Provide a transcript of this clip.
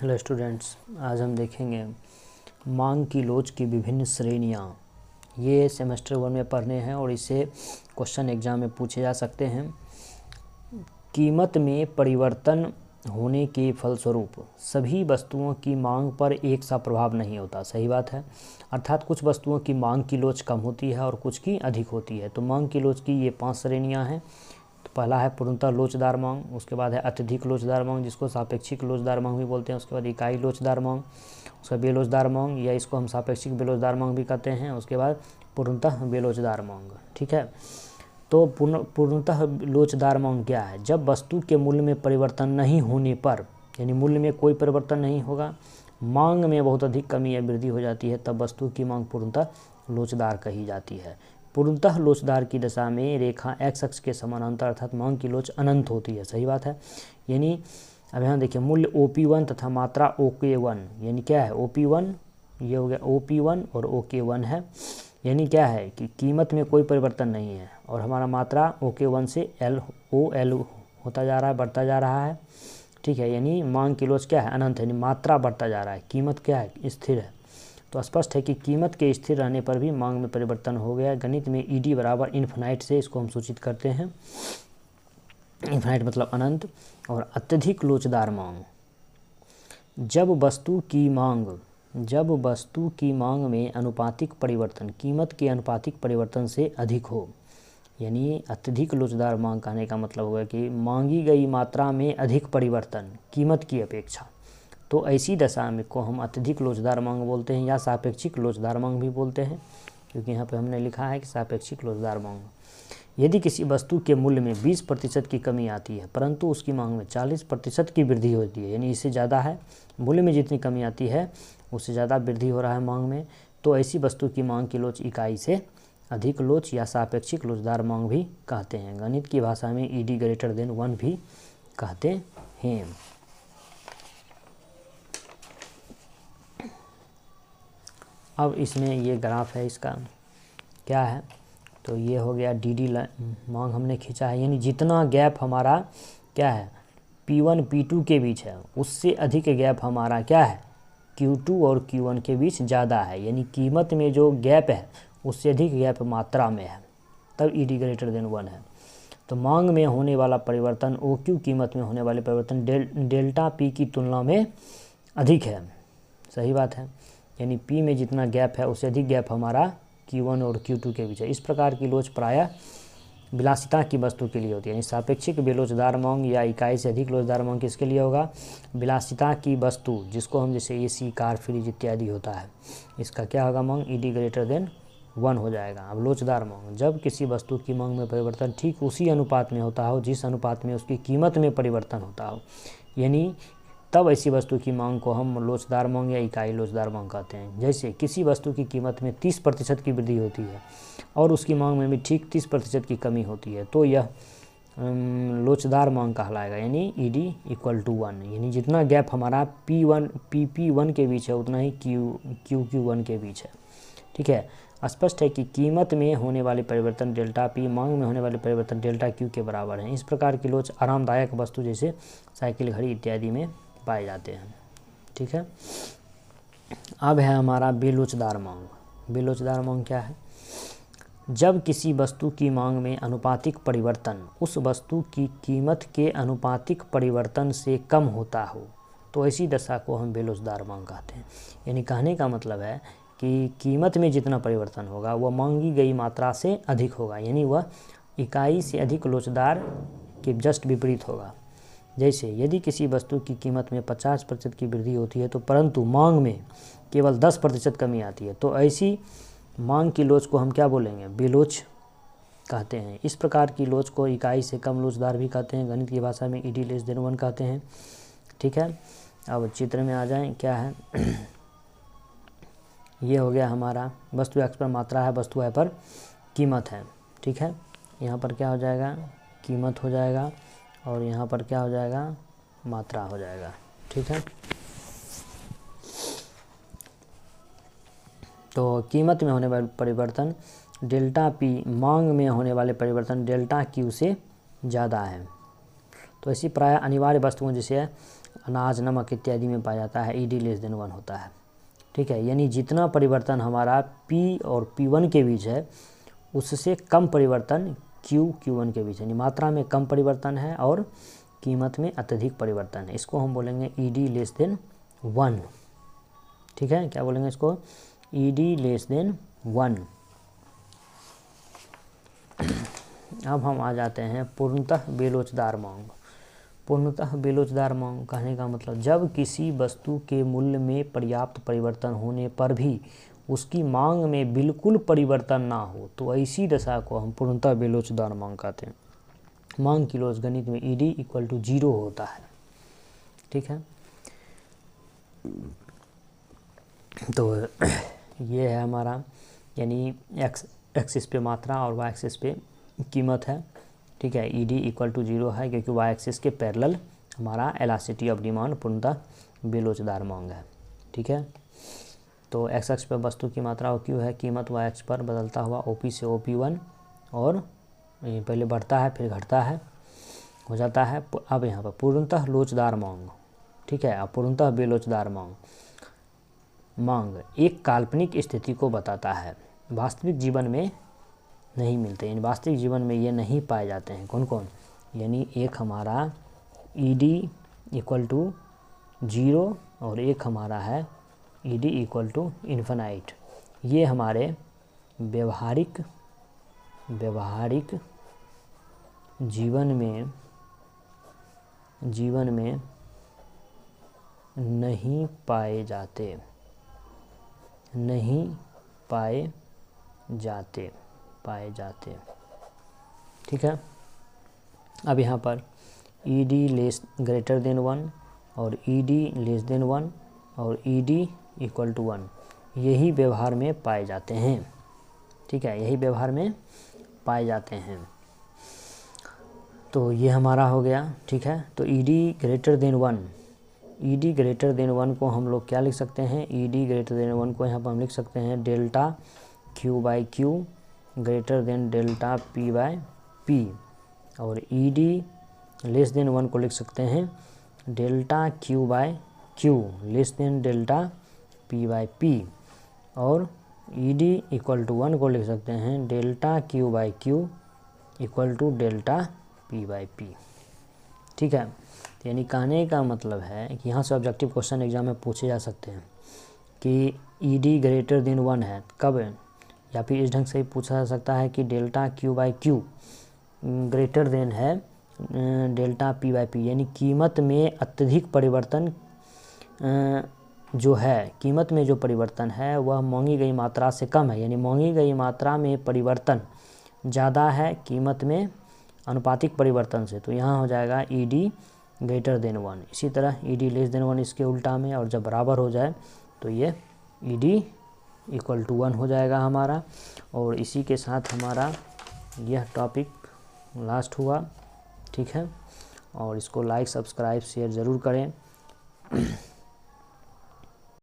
Hello students, आज हम देखेंगे मांग की लोच की विभिन्न श्रेणियाँ। ये सेमेस्टर 1 में पढ़ने हैं और इसे क्वेश्चन एग्जाम में पूछे जा सकते हैं। कीमत में परिवर्तन होने के फलस्वरूप सभी वस्तुओं की मांग पर एक सा प्रभाव नहीं होता। सही बात है, अर्थात कुछ वस्तुओं की मांग की लोच कम होती है और कुछ की अधिक होती है। तो मांग की लोच की ये 5 श्रेणियाँ हैं। तो पहला है पूर्णतः लोचदार मांग, उसके बाद है अत्यधिक लोचदार मांग जिसको सापेक्षिक लोचदार मांग भी बोलते हैं, उसके बाद इकाई लोचदार मांग, उसका बेलोचदार मांग या इसको हम सापेक्षिक बेलोचदार मांग भी कहते हैं, उसके बाद पूर्णतः बेलोचदार मांग। ठीक है, तो पूर्णतः लोचदार मांग क्या है? जब वस्तु के मूल्य में परिवर्तन नहीं होने पर, यानी मूल्य में कोई परिवर्तन नहीं होगा, मांग में बहुत अधिक कमी या वृद्धि हो जाती है, तब वस्तु की मांग पूर्णतः लोचदार कही जाती है। पूर्णतः लोचदार की दशा में रेखा एक्स अक्ष के समानांतर अर्थात मांग की लोच अनंत होती है। सही बात है, यानी अब यहाँ देखिए मूल्य OP1 तथा मात्रा OK1, यानी क्या है OP1, ये हो गया OP1 और OK1 है, यानी क्या है कि कीमत में कोई परिवर्तन नहीं है और हमारा मात्रा OK1 से OL होता जा रहा है, बढ़ता जा रहा है। ठीक है, यानी मांग की लोच क्या है? अनंत है, यानी मात्रा बढ़ता जा रहा है, कीमत क्या है? स्थिर है। तो स्पष्ट है कि कीमत के स्थिर रहने पर भी मांग में परिवर्तन हो गया। गणित में ED बराबर इन्फिनाइट से इसको हम सूचित करते हैं। इन्फिनाइट मतलब अनंत। और अत्यधिक लोचदार मांग, जब वस्तु की मांग में अनुपातिक परिवर्तन कीमत के अनुपातिक परिवर्तन से अधिक हो, यानी अत्यधिक लोचदार मांग कहने का मतलब होगा कि मांगी गई मात्रा में अधिक परिवर्तन कीमत की अपेक्षा, तो ऐसी दशा में को हम अत्यधिक लोचदार मांग बोलते हैं या सापेक्षिक लोचदार मांग भी बोलते हैं, क्योंकि यहाँ पे हमने लिखा है कि सापेक्षिक लोचदार मांग। यदि किसी वस्तु के मूल्य में 20% की कमी आती है परंतु उसकी मांग में 40% की वृद्धि होती है, यानी इससे ज़्यादा है, मूल्य में जितनी कमी आती है उससे ज़्यादा वृद्धि हो रहा है मांग में, तो ऐसी वस्तु की मांग की लोच इकाई से अधिक लोच या सापेक्षिक लोचदार मांग भी कहते हैं। गणित की भाषा में ED ग्रेटर देन 1 भी कहते हैं। अब इसमें ये ग्राफ है, इसका क्या है? तो ये हो गया DD मांग हमने खींचा है, यानी जितना गैप हमारा क्या है P1 P2 के बीच है उससे अधिक गैप हमारा क्या है Q2 और Q1 के बीच ज़्यादा है, यानी कीमत में जो गैप है उससे अधिक गैप मात्रा में है, तब ED ग्रेटर देन 1 है। तो मांग में होने वाला परिवर्तन OQ कीमत में होने वाले परिवर्तन डेल्टा P की तुलना में अधिक है। सही बात है, यानी P में जितना गैप है उससे अधिक गैप हमारा Q1 और Q2 के बीच है। इस प्रकार की लोच प्रायः विलासिता की वस्तु के लिए होती है, यानी सापेक्षिक बेलोचदार मांग या इकाई से अधिक लोचदार मांग किसके लिए होगा? विलासिता की वस्तु, जिसको हम जैसे AC, कार, फ्रिज इत्यादि होता है, इसका क्या होगा? मांग ED ग्रेटर देन 1 हो जाएगा। अब लोचदार मांग, जब किसी वस्तु की मांग में परिवर्तन ठीक उसी अनुपात में होता हो जिस अनुपात में उसकी कीमत में परिवर्तन होता हो, यानी तब ऐसी वस्तु की मांग को हम लोचदार मांग या इकाई लोचदार मांग कहते हैं। जैसे किसी वस्तु की कीमत में 30% की वृद्धि होती है और उसकी मांग में भी ठीक 30% की कमी होती है, तो यह लोचदार मांग कहलाएगा, यानी ED = 1, यानी जितना गैप हमारा PP1 के बीच है उतना ही QQ1 के बीच है। ठीक है, स्पष्ट है कि कीमत में होने वाले परिवर्तन डेल्टा P मांग में होने वाले परिवर्तन डेल्टा Q के बराबर हैं। इस प्रकार की लोच आरामदायक वस्तु जैसे साइकिल, घड़ी इत्यादि में पाए जाते हैं। ठीक है, अब है हमारा बेलोचदार मांग। बेलोचदार मांग क्या है? जब किसी वस्तु की मांग में अनुपातिक परिवर्तन उस वस्तु की कीमत के अनुपातिक परिवर्तन से कम होता हो, तो ऐसी दशा को हम बेलोचदार मांग कहते हैं। यानी कहने का मतलब है कि कीमत में जितना परिवर्तन होगा वह मांगी गई मात्रा से अधिक होगा, यानी वह इकाई से अधिक लोचदार के जस्ट विपरीत होगा। जैसे यदि किसी वस्तु की कीमत में 50% की वृद्धि होती है तो परंतु मांग में केवल 10% कमी आती है, तो ऐसी मांग की लोच को हम क्या बोलेंगे? बेलोच कहते हैं। इस प्रकार की लोच को इकाई से कम लोचदार भी कहते हैं। गणित की भाषा में ED < 1 कहते हैं। ठीक है, अब चित्र में आ जाएं, क्या है? ये हो गया हमारा वस्तु x पर मात्रा है, वस्तु y पर कीमत है। ठीक है, यहाँ पर क्या हो जाएगा? कीमत हो जाएगा और यहाँ पर क्या हो जाएगा? मात्रा हो जाएगा। ठीक है, तो कीमत में होने वाले परिवर्तन डेल्टा P मांग में होने वाले परिवर्तन डेल्टा Q से ज़्यादा है। तो ऐसी प्रायः अनिवार्य वस्तुओं जैसे अनाज, नमक इत्यादि में पाया जाता है, ईडी लेस देन 1 होता है। ठीक है, यानी जितना परिवर्तन हमारा P और P1 के बीच है उससे कम परिवर्तन Q1 के बीच है, यानी मात्रा में कम परिवर्तन है और कीमत में अत्यधिक परिवर्तन है। इसको हम बोलेंगे ईडी लेस देन 1। ठीक है, क्या बोलेंगे इसको? ED less than 1। अब हम आ जाते हैं पूर्णतः बेलोचदार मांग। पूर्णतः बेलोचदार मांग कहने का मतलब जब किसी वस्तु के मूल्य में पर्याप्त परिवर्तन होने पर भी उसकी मांग में बिल्कुल परिवर्तन ना हो तो ऐसी दशा को हम पूर्णतः बेलोचदार मांग कहते हैं। मांग की लोच गणित में ईडी इक्वल टू 0 होता है। ठीक है, तो ये है हमारा, यानी एक्स एक्सिस पे मात्रा और वाई एक्सिस पे कीमत है। ठीक है, ईडी इक्वल टू 0 है क्योंकि वाई एक्सिस के पैरेलल हमारा एलास्टिसिटी ऑफ डिमांड पूर्णतः बेलोचदार मांग है। ठीक है, तो एक्स एक्स पर वस्तु की मात्रा OQ है, कीमत वाई एक्स पर बदलता हुआ OP से OP1 और ये पहले बढ़ता है फिर घटता है हो जाता है। अब यहाँ पर पूर्णतः लोचदार मांग। ठीक है, अब पूर्णतः बेलोचदार मांग एक काल्पनिक स्थिति को बताता है, वास्तविक जीवन में नहीं मिलते, यानी वास्तविक जीवन में ये नहीं पाए जाते हैं। कौन कौन? यानी एक हमारा ईडी इक्वल टू 0 और एक हमारा है ईडी इक्वल टू इन्फिनाइट। ये हमारे व्यवहारिक जीवन में नहीं पाए जाते। ठीक है, अब यहाँ पर ईडी लेस ग्रेटर देन 1 और ईडी लेस देन 1 और ईडी इक्वल टू 1 यही व्यवहार में पाए जाते हैं। ठीक है, यही व्यवहार में पाए जाते हैं। तो ये हमारा हो गया। ठीक है, तो ED greater than 1, ED greater than 1 को हम लोग क्या लिख सकते हैं? ईडी ग्रेटर देन 1 को यहाँ पर हम लिख सकते हैं delta Q/Q greater than delta P/P और ईडी लेस देन 1 को लिख सकते हैं delta Q/Q less than delta P/P और ईडी इक्वल टू 1 को लिख सकते हैं delta Q/Q equal to delta P/P। ठीक है, यानी कहने का मतलब है कि यहाँ से ऑब्जेक्टिव क्वेश्चन एग्जाम में पूछे जा सकते हैं कि ईडी ग्रेटर देन 1 है कब, या फिर इस ढंग से ही पूछा जा सकता है कि डेल्टा Q/Q ग्रेटर देन है डेल्टा P/P, यानी कीमत में अत्यधिक परिवर्तन जो है, कीमत में जो परिवर्तन है वह मांगी गई मात्रा से कम है, यानी मांगी गई मात्रा में परिवर्तन ज़्यादा है कीमत में अनुपातिक परिवर्तन से, तो यहाँ हो जाएगा ईडी ग्रेटर देन 1। इसी तरह ईडी लेस देन 1 इसके उल्टा में, और जब बराबर हो जाए तो ये ईडी इक्वल टू 1 हो जाएगा हमारा। और इसी के साथ हमारा यह टॉपिक लास्ट हुआ। ठीक है, और इसको लाइक सब्सक्राइब शेयर ज़रूर करें।